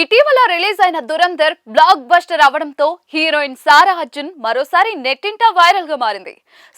ఇటీవల రిలీజ్ అయిన Dhurandhar block buster అవడంతో హీరోయిన్ సారా అర్జున్ మరోసారి నెట్టింట వైరల్ గా మారింది.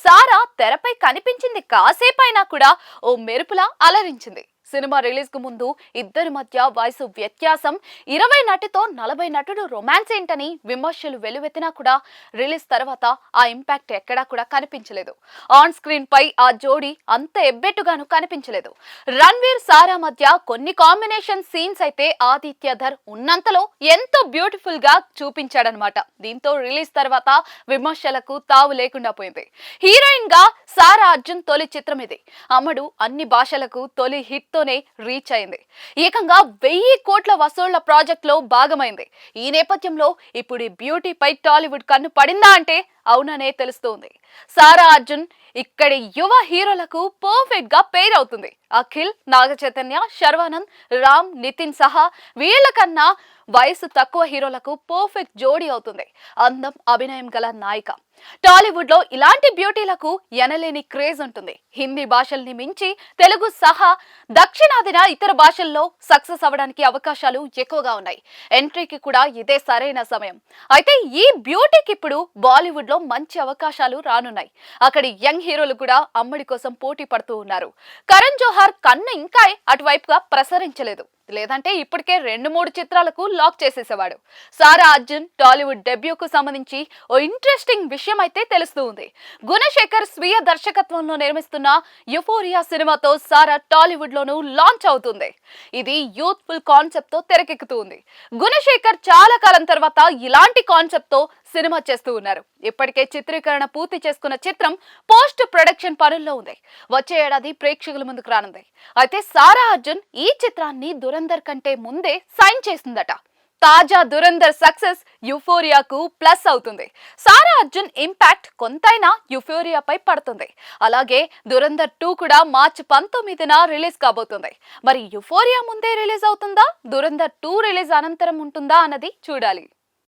సారా తెరపై కనిపించింది కాసేపైనా కూడా ఓ మెరుపులా అలరించింది. సినిమా రిలీజ్ కు ముందు ఇద్దరి మధ్య వయసు వ్యత్యాసం 20 నటితో 40 నటుడు రొమాన్స్ ఏంటని విమర్శలు వెలువెత్తినా కూడా రిలీజ్ తర్వాత ఆ ఇంపాక్ట్ ఎక్కడా కూడా కనిపించలేదు. ఆన్ స్క్రీన్ పై ఆ జోడీ అంత ఎబ్బెట్టుగాను కనిపించలేదు. రణ్వీర్ సారా మధ్య కొన్ని కాంబినేషన్ సీన్స్ అయితే ఆదిత్యధర్ ఉన్నంతలో ఎంతో బ్యూటిఫుల్ గా చూపించాడనమాట. దీంతో రిలీజ్ తర్వాత విమర్శలకు తావు లేకుండా పోయింది. హీరోయిన్ గా సారా అర్జున్ తొలి చిత్రం ఇది. అమ్మడు అన్ని భాషలకు తొలి హిట్ తోనే రీచ్ అయింది. ఏకంగా 1000 కోట్ల వసూళ్ల ప్రాజెక్ట్ లో భాగమైంది. ఈ నేపథ్యంలో ఇప్పుడు ఈ బ్యూటీ పై టాలీవుడ్ కన్ను పడిందా అంటే అవుననే తెలుస్తోంది. సారా అర్జున్ ఇక్కడి యువ హీరోలకు పర్ఫెక్ట్ గా పేర్ అవుతుంది. అఖిల్, నాగ చైతన్య, శర్వానంద్, రామ్, నితిన్ సహా వీళ్ళకన్నా వయసు తక్కువ హీరోలకు పర్ఫెక్ట్ జోడీ అవుతుంది. అందం, అభినయం గల నాయిక. టాలీవుడ్ లో ఇలాంటి బ్యూటీలకు ఎనలేని క్రేజ్ ఉంటుంది. హిందీ భాషల్ని మించి తెలుగు సహా దక్షిణాదిన ఇతర భాషల్లో సక్సెస్ అవ్వడానికి అవకాశాలు ఎక్కువగా ఉన్నాయి. ఎంట్రీకి కూడా ఇదే సరైన సమయం. అయితే ఈ బ్యూటీకి ఇప్పుడు బాలీవుడ్ లో మంచి అవకాశాలు రానున్నాయి. అక్కడి యంగ్ హీరోలు కూడా అమ్మడి కోసం పోటీ పడుతూ ఉన్నారు. కరణ్ జోహార్ కన్ను ఇంకా అటువైపుగా ప్రసరించలేదు. లేదంటే ఇప్పటికే 2-3 చిత్రాలకు లాక్ చేసేసేవాడు. సారా అర్జున్ టాలీవుడ్ డెబ్యూకు సంబంధించి ఓ ఇంట్రెస్టింగ్ విషయం అయితే తెలుస్తూ ఉంది. గుణశేఖర్ స్వీయ దర్శకత్వంలో నిర్మిస్తున్న యుఫోరియా సినిమాతో సారా టాలీవుడ్ లోనూ లాంచ్ అవుతుంది. ఇది యూత్ఫుల్ కాన్సెప్ట్ తో తెరకెక్కుతుంది. గుణశేఖర్ చాలా కాలం తర్వాత ఇలాంటి కాన్సెప్ట్ తో సినిమా చేస్తూ ఉన్నారు. ఇప్పటికే చిత్రీకరణ పూర్తి చేసుకున్న చిత్రం పోస్ట్ ప్రొడక్షన్ పనుల్లో ఉంది. వచ్చే ఏడాది ప్రేక్షకుల ముందుకు రానుంది. అయితే సారా అర్జున్ ఈ చిత్రాన్ని దురంధర్ కంటే ముందే సైన్ చేసిందట. తాజా దురంధర్ సక్సెస్ యుఫోరియాకు ప్లస్ అవుతుంది. సారా అర్జున్ ఇంపాక్ట్ కొంతైనా యుఫోరియాపై పడుతుంది. అలాగే దురంధర్ 2 కూడా మార్చి 19న రిలీజ్ కాబోతుంది. మరి యుఫోరియా ముందే రిలీజ్ అవుతుందా, దురంధర్ 2 రిలీజ్ అనంతరం ఉంటుందా అన్నది చూడాలి.